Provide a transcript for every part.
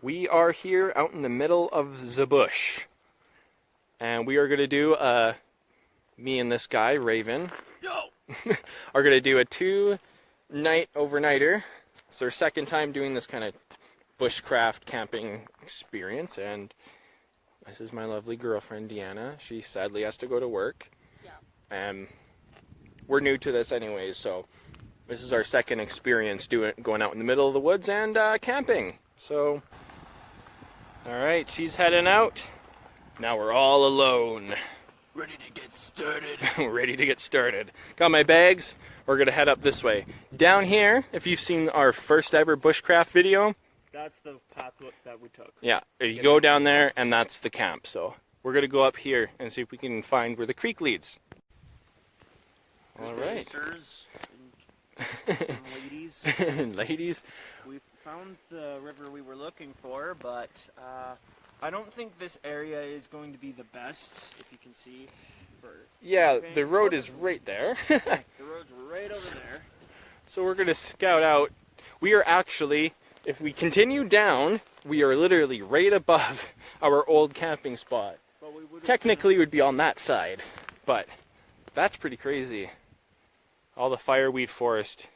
We are here out in the middle of the bush. And we are going to do, me and this guy, Raven, are going to do a 2-night overnighter. It's our second time doing this kind of bushcraft camping experience. And this is my lovely girlfriend, Deanna. She sadly has to go to work. Yeah. And we're new to this anyways, so this is our second experience going out in the middle of the woods and camping. So, all right, she's heading out. Now we're all alone. Ready to get started. We're ready to get started. Got my bags. We're gonna head up this way. Down here, if you've seen our first ever bushcraft video, that's the path that we took. Yeah, you go down there and that's the camp. So we're gonna go up here and see if we can find where the creek leads. All right. And ladies. Ladies. We found the river we were looking for, but I don't think this area is going to be the best, if you can see. Yeah, the road is right there. The road's right over there. So we're going to scout out. We are actually, if we continue down, we are literally right above our old camping spot. Technically, it would be on that side, but that's pretty crazy. All the fireweed forest.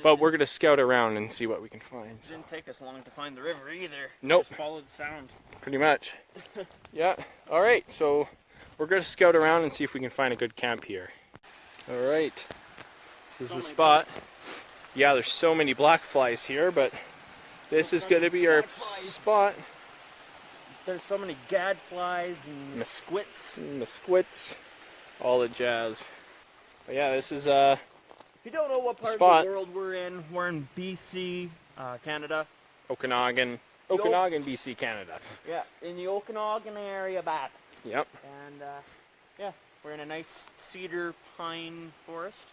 But we're going to scout around and see what we can find. It didn't take us long to find the river either. Nope. Just follow the sound. Pretty much. Yeah. All right. So we're going to scout around and see if we can find a good camp here. All right. This is the spot. Yeah, there's so many black flies here, but this is going to be our spot. There's so many gadflies and mesquits, all the jazz. But yeah, this is if you don't know what part of the world we're in BC, Canada. Okanagan, BC, Canada. Yeah, in the Okanagan area back. Yep. And yeah, we're in a nice cedar pine forest.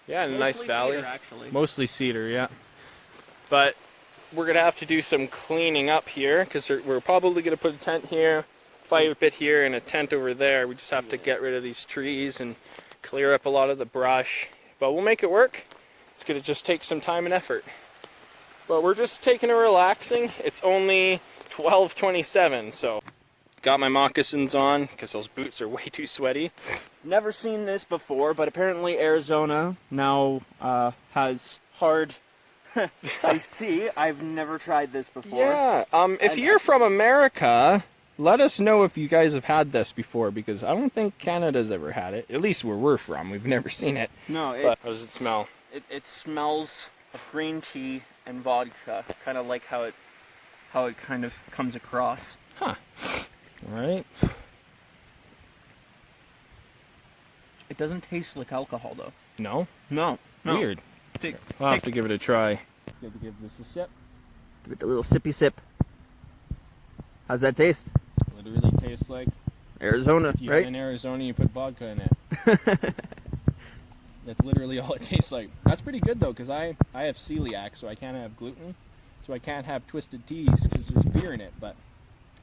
Yeah, in a nice valley. Cedar, actually. Mostly cedar, yeah. But we're going to have to do some cleaning up here because we're probably going to put a tent here, fire pit here, and a tent over there. We just have to get rid of these trees and clear up a lot of the brush, but we'll make it work. It's gonna just take some time and effort, but we're just taking it relaxing. It's only 12:27, so got my moccasins on because those boots are way too sweaty. Never seen this before, but apparently Arizona now has hard iced tea. I've never tried this before. Yeah, if you're from America, let us know if you guys have had this before, because I don't think Canada's ever had it. At least where we're from, we've never seen it. No, but how does it smell? It smells of green tea and vodka, kind of like how it kind of comes across. Huh. All right. It doesn't taste like alcohol, though. No? No. Weird. I'll have to give it a try. You have to give this a sip. Give it a little sippy sip. How's that taste? Literally tastes like Arizona, if you right? Had in Arizona, you put vodka in it. That's literally all it tastes like. That's pretty good though, because I have celiac, so I can't have gluten, so I can't have twisted teas because there's beer in it. But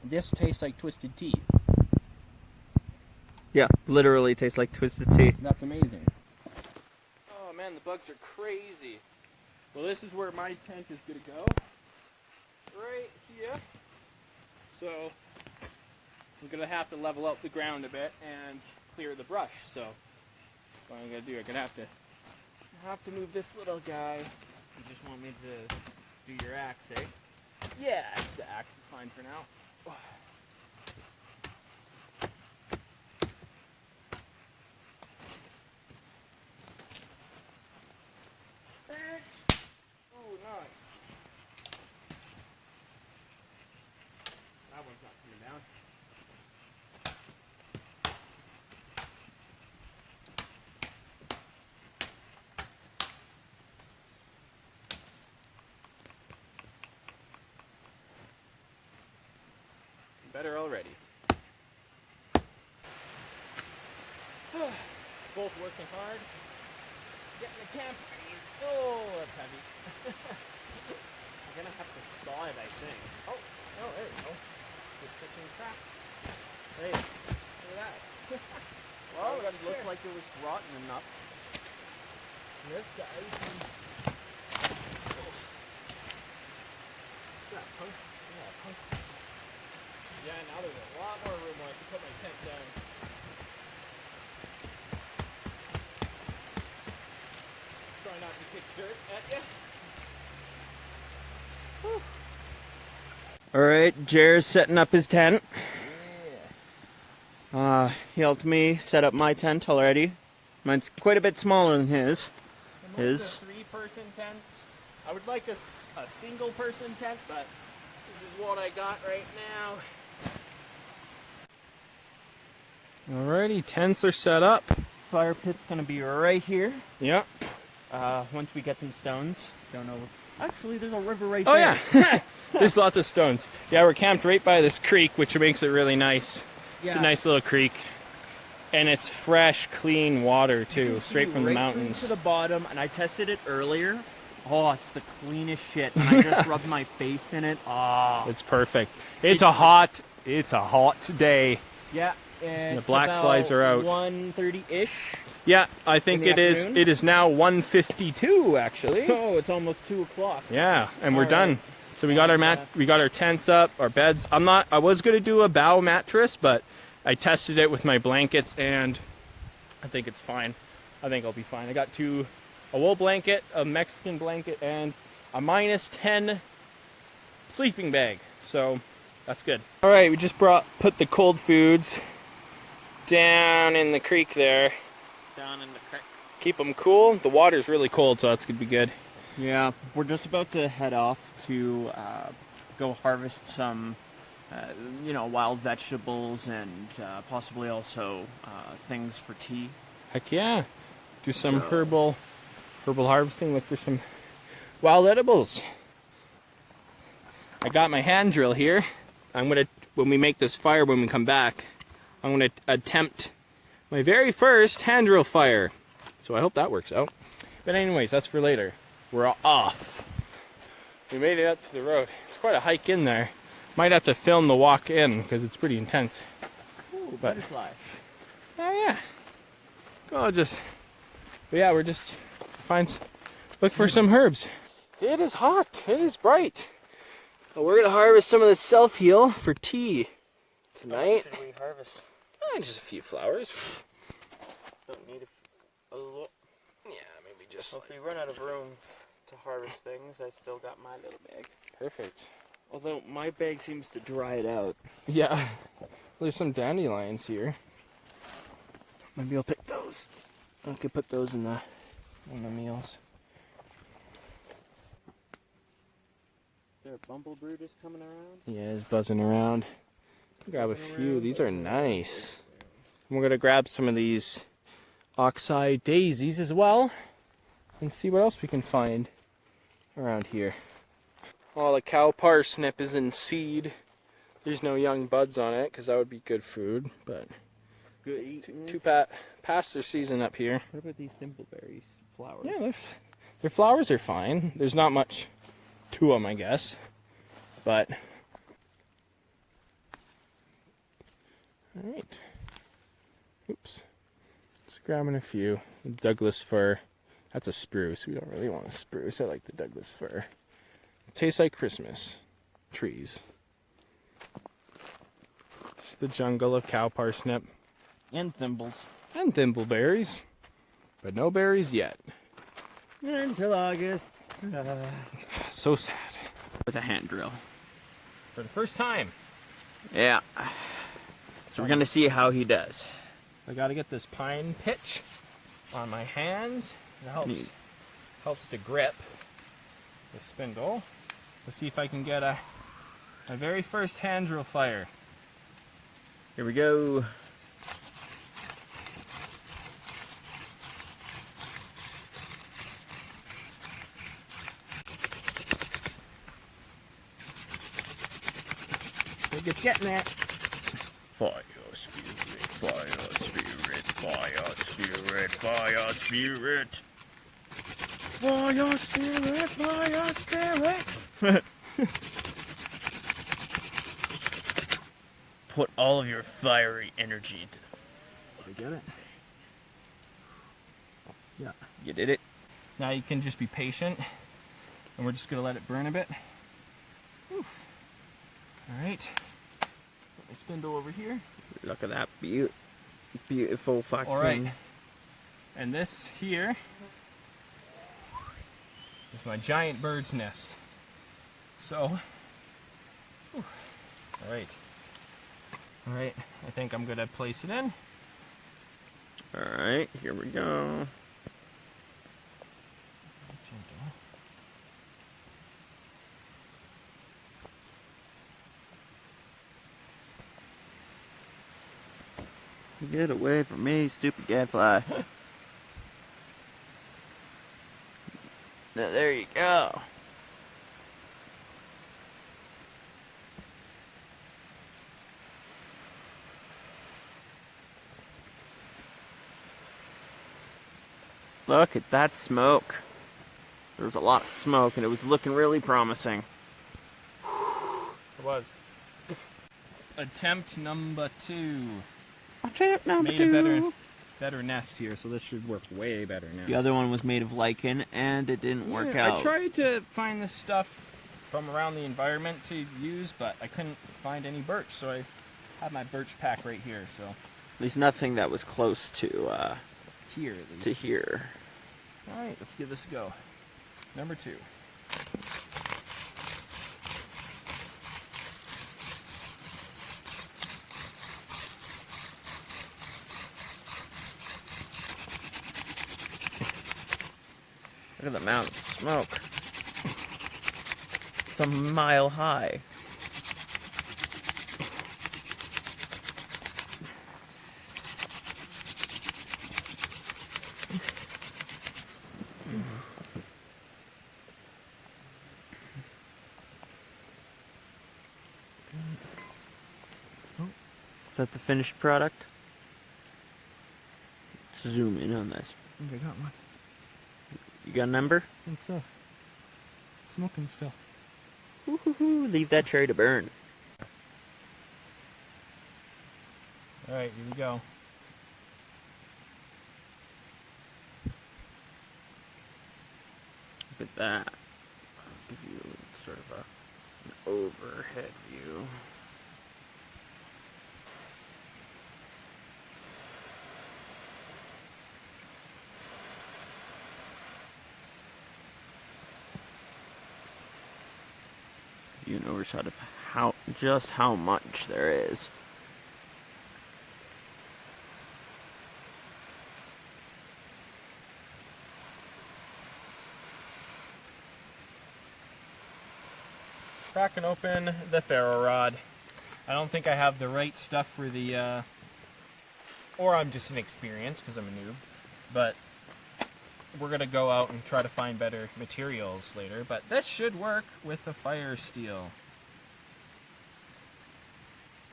this tastes like twisted tea. Yeah, literally tastes like twisted tea. That's amazing. Oh man, the bugs are crazy. Well, this is where my tent is gonna go. Right here. So I'm gonna have to level out the ground a bit and clear the brush. So what I'm gonna do, I'm gonna have to move this little guy. You just want me to do your axe, eh? Yeah, the axe is fine for now. Oh, nice. That one's not coming down. Better already. Both working hard. Getting the camp ready. Oh, that's heavy. I'm gonna have to saw it, I think. Oh, there you go. Good fishing crap. Hey, Look at that. well, it looks like it was rotten enough. And this guy, Yeah, now there's a lot more room where I can put my tent down. Try not to kick dirt at you. All right, Jer's setting up his tent. He helped me set up my tent already. Mine's quite a bit smaller than his. His. A 3-person tent. I would like a single-person tent, but this is what I got right now. Alrighty, tents are set up. Fire pit's gonna be right here. Yep. Once we get some stones. Don't know. Actually, there's a river right there. there. Oh yeah. There's lots of stones. Yeah, we're camped right by this creek, which makes it really nice. Yeah. It's a nice little creek. And it's fresh, clean water too, straight from the mountains. To the bottom, and I tested it earlier. Oh, it's the cleanest shit. And I just rubbed my face in it. Ah, it's perfect. It's a hot day. Yeah, and the black flies are out. 1:30-ish. Yeah, I think it is. It is now 1:52 actually. Oh, it's almost 2 o'clock. Yeah, and we're done. So we got our we got our tents up, our beds. I was gonna do a bow mattress, but I tested it with my blankets and I think it's fine. I think I'll be fine. I got a wool blanket, a Mexican blanket, and a -10 sleeping bag. So that's good. All right, we just put the cold foods down in the creek there. Down in the creek. Keep them cool. The water's really cold, so that's gonna be good. Yeah, we're just about to head off to go harvest some wild vegetables and possibly also things for tea. Heck yeah. Do some herbal harvesting, look for some wild edibles. I got my hand drill here. When we make this fire when we come back, I'm gonna attempt my very first hand drill fire. So I hope that works out. But anyways, that's for later. We're off. We made it up to the road. It's quite a hike in there. Might have to film the walk in because it's pretty intense. Ooh, butterfly. Oh yeah. Gorgeous. But yeah, we're just look for some herbs. It is hot. It is bright. Well, we're gonna harvest some of the self-heal for tea tonight. What should we harvest? Just a few flowers. Don't need a lot. Yeah, maybe just. Well, if we run out of room to harvest things, I still got my little bag. Perfect. Although my bag seems to dry it out. Yeah. There's some dandelions here. Maybe I'll pick those. I could put those in the meals. Is there a bumblebee just coming around? Yeah, it's buzzing around. Grab a few. These are nice. And we're gonna grab some of these oxeye daisies as well and see what else we can find around here. Well, the cow parsnip is in seed. There's no young buds on it because that would be good food, but too past their season up here. What about these thimbleberries flowers? Yeah, their flowers are fine. There's not much to them, I guess, but all right. Oops. Just grabbing a few. Douglas fir. That's a spruce. We don't really want a spruce. I like the Douglas fir. It tastes like Christmas trees. It's the jungle of cow parsnip. And thimbles. And thimbleberries. But no berries yet. Until August. So sad. With a hand drill. For the first time. Yeah. So we're going to see how he does. I got to get this pine pitch on my hands. It helps to grip the spindle. Let's see if I can get my very first hand drill fire. Here we go. It's getting there. Fire spirit, fire spirit, fire spirit, fire spirit. Fire spirit, fire spirit. Put all of your fiery energy into the... Did I get it? Yeah. You did it. Now you can just be patient, and we're just going to let it burn a bit. Alright. Put my spindle over here. Look at that beautiful fucking... Alright. And this here is my giant bird's nest. So, alright. Alright, I think I'm gonna place it in. Alright, here we go. Get away from me, stupid gadfly. Now there you go. Look at that smoke. There was a lot of smoke and it was looking really promising. It was. Attempt number 2. Attempt number Made 2. a better nest here, so this should work way better now. The other one was made of lichen and it didn't work out. I tried to find this stuff from around the environment to use, but I couldn't find any birch, so I have my birch pack right here. So at least nothing that was close to here, at least. to here. All right, let's give this a go. Number 2. Look at the amount of smoke. It's a mile high. Is that the finished product? Let's zoom in on this. I think I got one. You got a number? I think so. It's smoking still. Woo-hoo-hoo. Leave that cherry to burn. Alright, here we go. Look at that. I'll give you sort of an overhead view. You know sort of just how much there is. Cracking open the ferro rod. I don't think I have the right stuff for the, or I'm just inexperienced because I'm a noob, but we're going to go out and try to find better materials later, but this should work with the fire steel.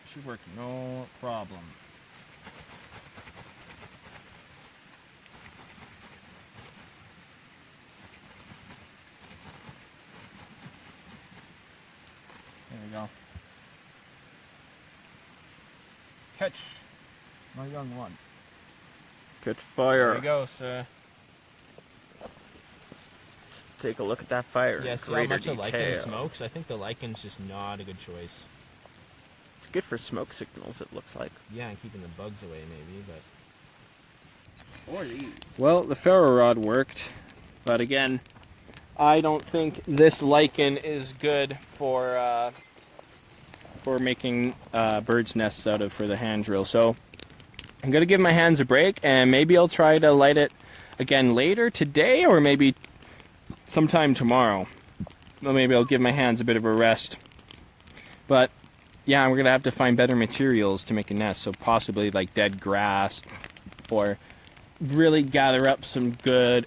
Should work no problem. There we go. Catch my young one. Catch fire. There we go, sir. Take a look at that fire. Yeah, see how much the lichen smokes? I think the lichen's just not a good choice. It's good for smoke signals, it looks like. Yeah, and keeping the bugs away maybe, but... Or these. Well, the ferro rod worked, but again, I don't think this lichen is good for making birds' nests out of for the hand drill. So I'm gonna give my hands a break, and maybe I'll try to light it again later today, or maybe sometime tomorrow. Well, maybe I'll give my hands a bit of a rest. But yeah, we're gonna have to find better materials to make a nest. So possibly like dead grass, or really gather up some good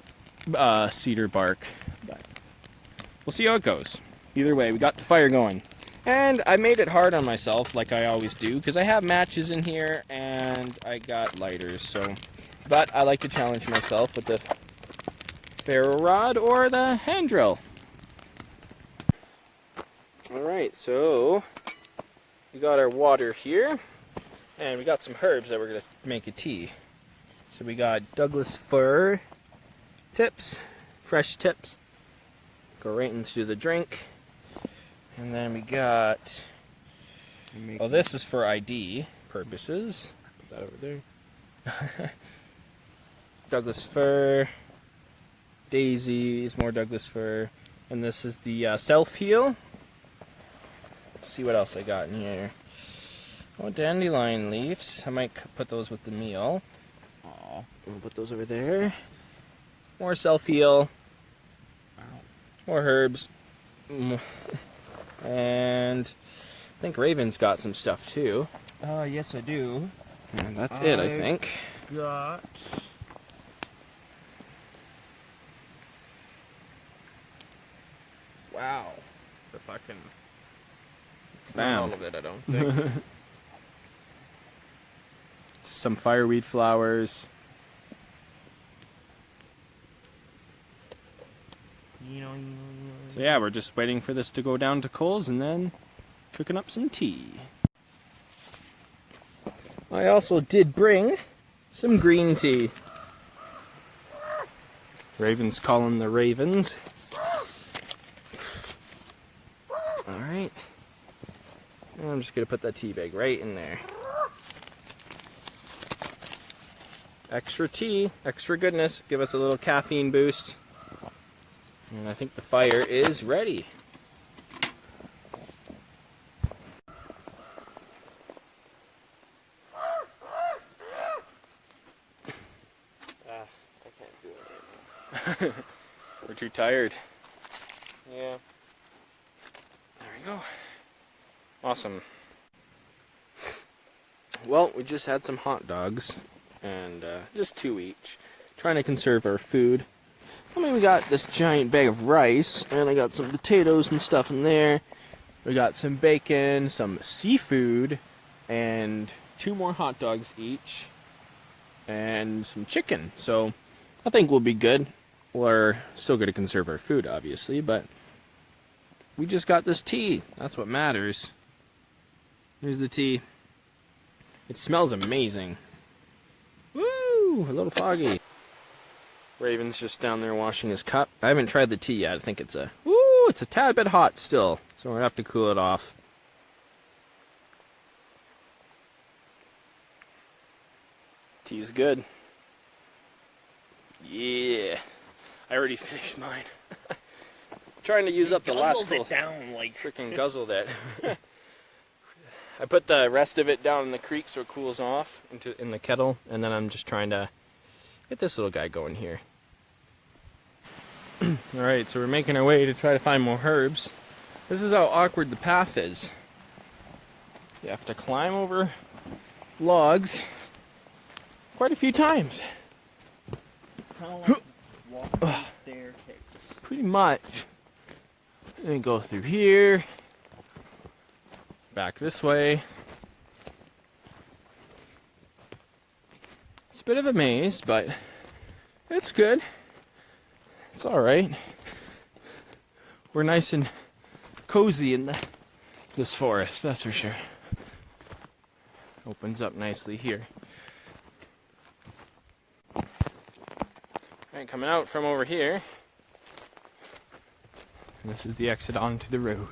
cedar bark. But we'll see how it goes. Either way, we got the fire going. And I made it hard on myself, like I always do, because I have matches in here and I got lighters. So, but I like to challenge myself with the ferro rod or the hand drill. Alright, so we got our water here, and we got some herbs that we're going to make a tea. So we got Douglas fir tips, fresh tips. Go right into the drink. And then we got, oh, this is for ID purposes. Put that over there. Douglas fir, daisies, more Douglas fir. And this is the self-heal. Let's see what else I got in here. Oh, dandelion leaves. I might put those with the meal. Aw. We'll put those over there. More self-heal. Wow. More herbs. And I think Raven's got some stuff too. Yes I do. And that's it, I think. Got... Wow. The fucking... It's not all of it, I don't think. Some fireweed flowers. So yeah, we're just waiting for this to go down to Coles and then cooking up some tea. I also did bring some green tea. Raven's calling the ravens. Alright. I'm just going to put that tea bag right in there. Extra tea, extra goodness, give us a little caffeine boost. And I think the fire is ready. I can't do it right now. We're too tired. Yeah. There we go. Awesome. Well, we just had some hot dogs, and just 2 each. Trying to conserve our food. I mean, we got this giant bag of rice, and I got some potatoes and stuff in there. We got some bacon, some seafood, and 2 more hot dogs each, and some chicken. So I think we'll be good. We're still going to conserve our food, obviously, but we just got this tea. That's what matters. Here's the tea. It smells amazing. Woo! A little foggy. Raven's just down there washing his cup. I haven't tried the tea yet. I think it's a tad bit hot still, so we're gonna have to cool it off. Tea's good. Yeah. I already finished mine. Trying to use up the last Guzzled it down like freaking guzzled it. I put the rest of it down in the creek so it cools off in the kettle, and then I'm just trying to get this little guy going here. Alright, so we're making our way to try to find more herbs. This is how awkward the path is. You have to climb over logs quite a few times. It's kind of like walking staircase. Pretty much. And go through here. Back this way. It's a bit of a maze, but it's good. It's alright. We're nice and cozy in this forest, that's for sure. Opens up nicely here. Alright, coming out from over here. And this is the exit onto the road.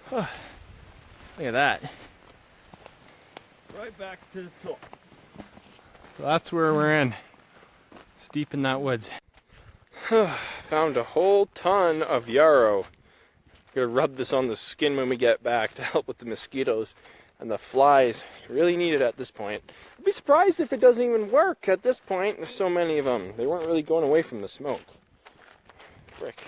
Oh, look at that. Right back to the top. So that's where we're in. It's deep in that woods. Found a whole ton of yarrow. Gonna rub this on the skin when we get back to help with the mosquitoes and the flies. Really need it at this point. I'd be surprised if it doesn't even work at this point. There's so many of them. They weren't really going away from the smoke. Frick.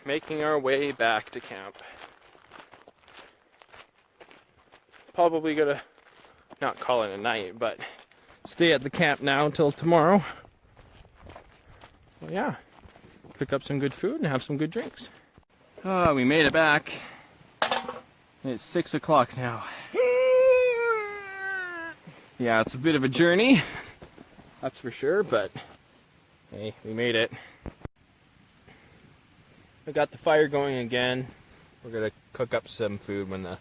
Making our way back to camp. Probably gonna not call it a night, but stay at the camp now until tomorrow. Well, yeah, pick up some good food and have some good drinks. Oh, we made it back. It's 6 o'clock now. Yeah, it's a bit of a journey, that's for sure, but hey, we made it. We got the fire going again. We're gonna cook up some food when the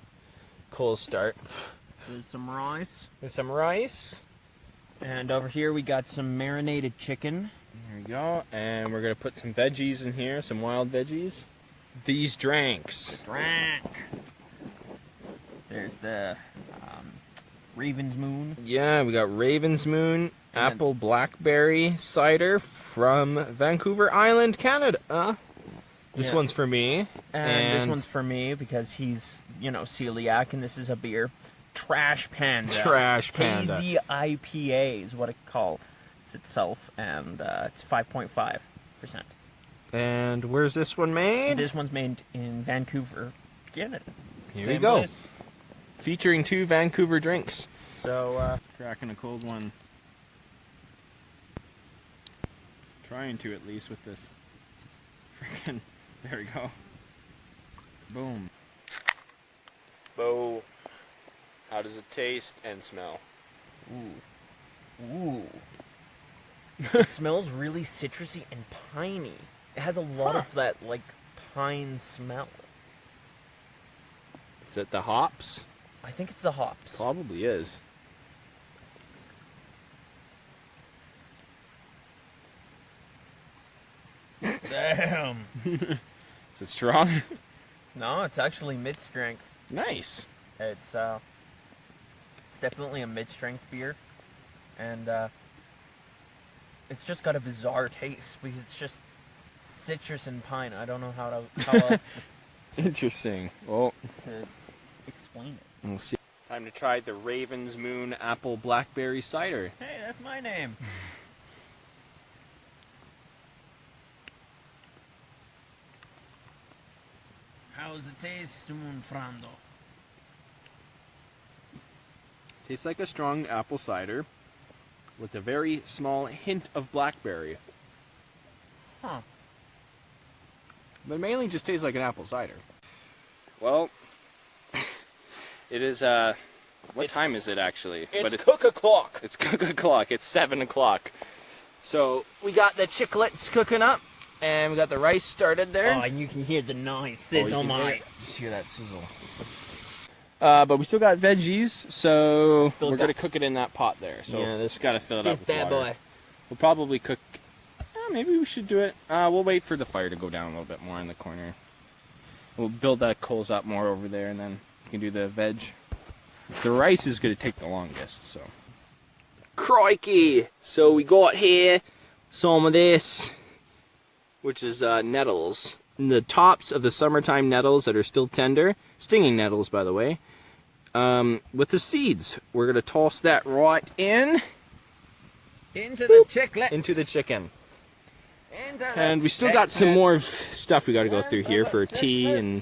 coals start. There's some rice. There's some rice. And over here we got some marinated chicken. There we go. And we're gonna put some veggies in here, some wild veggies. These drinks. Drank. There's the Raven's Moon. Yeah, we got Raven's Moon apple blackberry cider from Vancouver Island, Canada. This one's for me. And this one's for me because he's, you know, celiac, and this is a beer. Trash Panda. Trash Panda. Hazy IPA is what it calls itself, and it's 5.5%. And where's this one made? This one's made in Vancouver, Canada. Here Same we go. place. Featuring 2 Vancouver drinks. So, cracking a cold one. Trying to, at least, with this freaking. There we go. Boom. Bo. How does it taste and smell? ooh. It smells really citrusy and piney. It has a lot of that, like, pine smell. Is it the hops? I think it's the hops. Probably is. Damn. Is it strong? No, it's actually mid-strength. Nice. It's definitely a mid-strength beer, and it's just got a bizarre taste because it's just citrus and pine. I don't know how else Interesting. Well, to explain it. we'll see. Time to try the Raven's Moon apple blackberry cider. Hey, that's my name. How's it taste, Monfrando? Tastes like a strong apple cider with a very small hint of blackberry. Huh. But mainly just tastes like an apple cider. Well, it is, what time is it actually? It's cook o'clock. It's cook o'clock. It's 7 o'clock. So we got the chiclets cooking up, and we got the rice started there. Oh, and you can hear the nice sizzle, mate. Just hear that sizzle. But we still got veggies, so we're gonna cook it in that pot there. So Yeah, just gotta fill it up with bad water. boy. We'll probably cook. Maybe we should do it. We'll wait for the fire to go down a little bit more in the corner. We'll build that coals up more over there, and then we can do the veg. The rice is gonna take the longest, so. Crikey! So we got here some of this, which is nettles. The tops of the summertime nettles that are still tender, stinging nettles, by the way. With the seeds, we're gonna toss that right in. Into the chiclets. Into the chicken. Into And we still got some more stuff we gotta go through here for tea and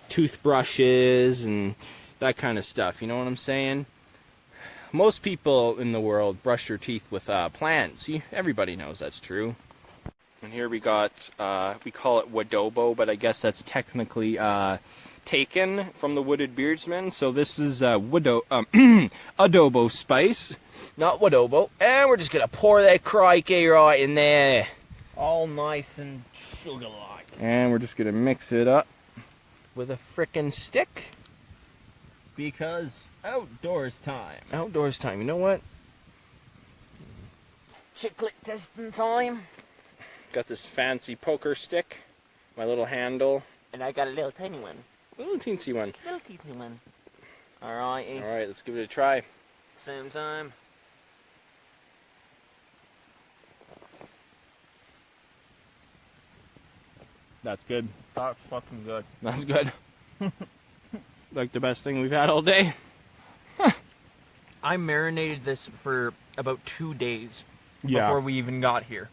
toothbrushes and that kind of stuff. You know what I'm saying? Most people in the world brush their teeth with plants. Everybody knows that's true. And here we got, we call it wadobo, but I guess that's technically taken from the wooded beardsman. So this is adobo spice, not wadobo. And we're just gonna pour that crikey right in there. all nice and sugar-like. And we're just gonna mix it up with a frickin' stick. Because outdoors time. Outdoors time, you know what? Chiclet testing time. Got this fancy poker stick, my little handle. And I got a little tiny one. Little teensy one. Little teensy one. Alrighty. Alright, let's give it a try. Same time. That's good. That's fucking good. That's good. Like the best thing we've had all day. I marinated this for about 2 days before we even got here.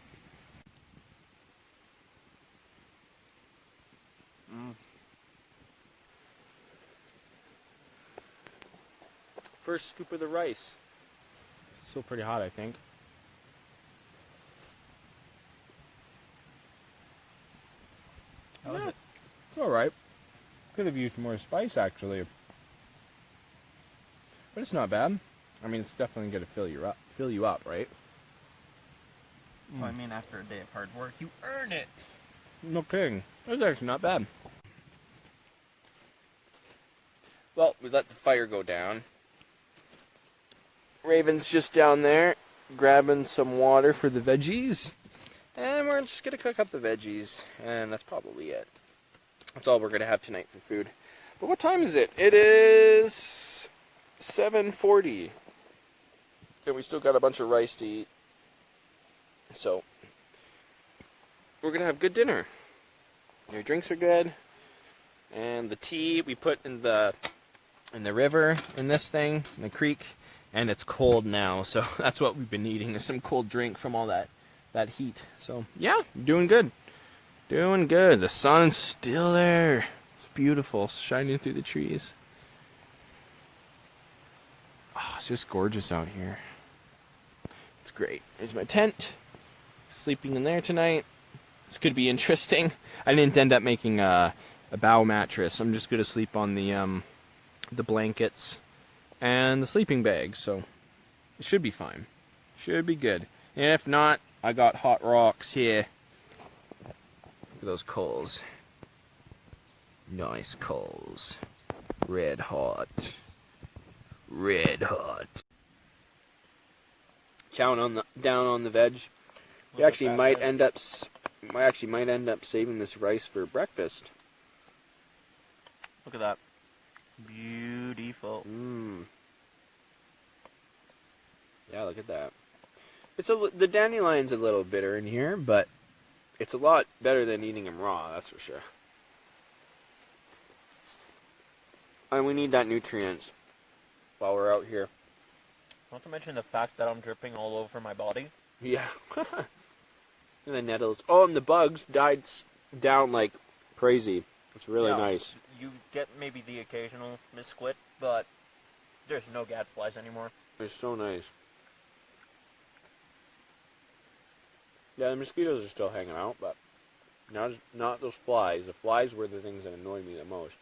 First scoop of the rice. Still pretty hot, I think. How was it? It's alright. Could have used more spice, actually. But it's not bad. I mean, it's definitely going to fill you up, right? Well, I mean, after a day of hard work, you earn it. No kidding. It's actually not bad. Well, we let the fire go down. Raven's just down there grabbing some water for the veggies. And we're just going to cook up the veggies. And that's probably it. That's all we're going to have tonight for food. But what time is it? It is 7:40. And we still got a bunch of rice to eat. So, we're going to have good dinner. Your drinks are good. And the tea we put in the river, in this thing, in the creek. And it's cold now, so that's what we've been eating, is some cold drink from all that heat. So, yeah, doing good. Doing good. The sun's still there. It's beautiful, shining through the trees. Oh, it's just gorgeous out here. It's great. There's my tent. Sleeping in there tonight. This could be interesting. I didn't end up making a bow mattress. I'm just going to sleep on the blankets and the sleeping bag, so it should be fine. Should be good. And if not, I got hot rocks here. Look at those coals. Nice coals. Red hot. Red hot. Down on the veg. We actually might end up saving this rice for breakfast. Look at that. Beautiful. Yeah, look at that. The dandelion's a little bitter in here, but it's a lot better than eating them raw, that's for sure. And we need that nutrients while we're out here. Not to mention the fact that I'm dripping all over my body. Yeah. And the nettles. Oh, and the bugs died down like crazy. It's really nice. You get maybe the occasional misquit, but there's no gadflies anymore. It's so nice. Yeah, the mosquitoes are still hanging out, but not those flies. The flies were the things that annoyed me the most.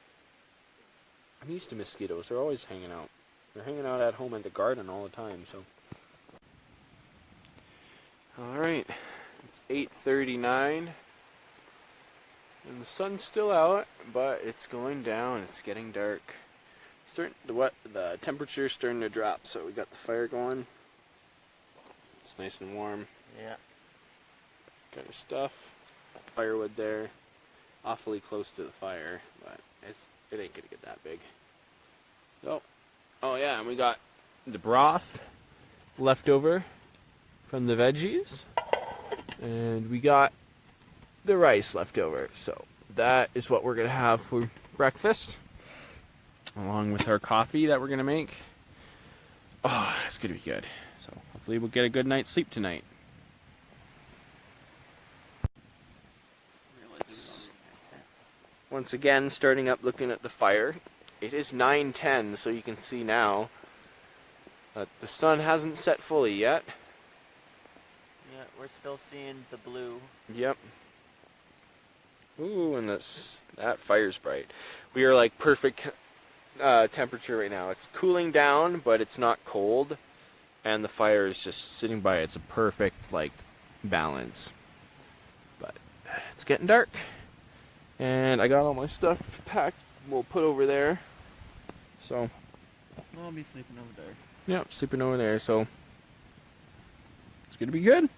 I'm used to mosquitoes. They're always hanging out. They're hanging out at home at the garden all the time, so. Alright. It's 8:39. And the sun's still out, but it's going down. It's getting dark. The temperature's starting to drop, so we got the fire going. It's nice and warm. Yeah. Got our stuff. Firewood there. Awfully close to the fire, but it ain't gonna get that big. So, oh yeah, and we got the broth left over from the veggies. And we got the rice left over. So that is what we're going to have for breakfast. Along with our coffee that we're going to make. Oh, that's going to be good. So hopefully we'll get a good night's sleep tonight. Once again, starting up looking at the fire. It is 9:10, so you can see now that the sun hasn't set fully yet. Yeah, we're still seeing the blue. Yep. Ooh, and that fire's bright. We are like perfect temperature right now. It's cooling down, but it's not cold, and the fire is just sitting by. It's a perfect like balance. But it's getting dark, and I got all my stuff packed. We'll put over there. So. I'll be sleeping over there. Yep, sleeping over there. So it's gonna be good.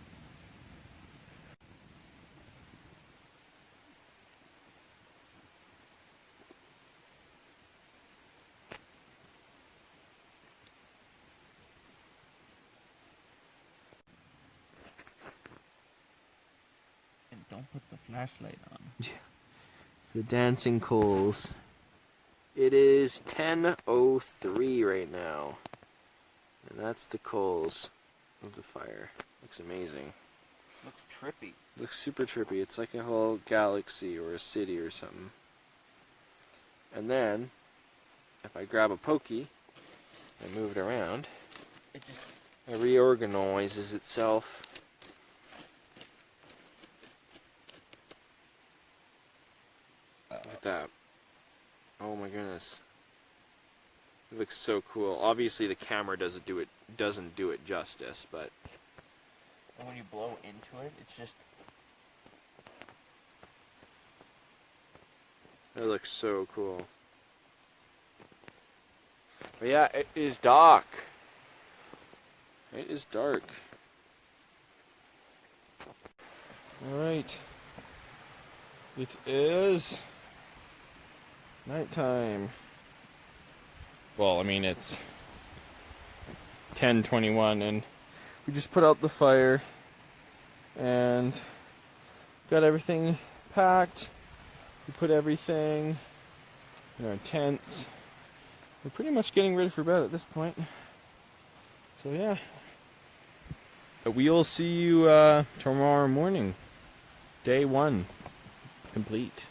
Don't put the flashlight on. It's the dancing coals. It is 10:03 right now. And that's the coals of the fire. Looks amazing. Looks trippy. Looks super trippy. It's like a whole galaxy or a city or something. And then, if I grab a pokey and move it around, It just... it reorganizes itself. Look at that. Oh my goodness. It looks so cool. Obviously the camera doesn't do it justice, but And when you blow into it, it's just... it looks so cool. But yeah, it is dark. It is dark. Alright. It is nighttime. Well, I mean, it's 10:21 and we just put out the fire and got everything packed. We put everything in our tents. We're pretty much getting ready for bed at this point. So yeah. But we'll see you tomorrow morning. Day 1 complete.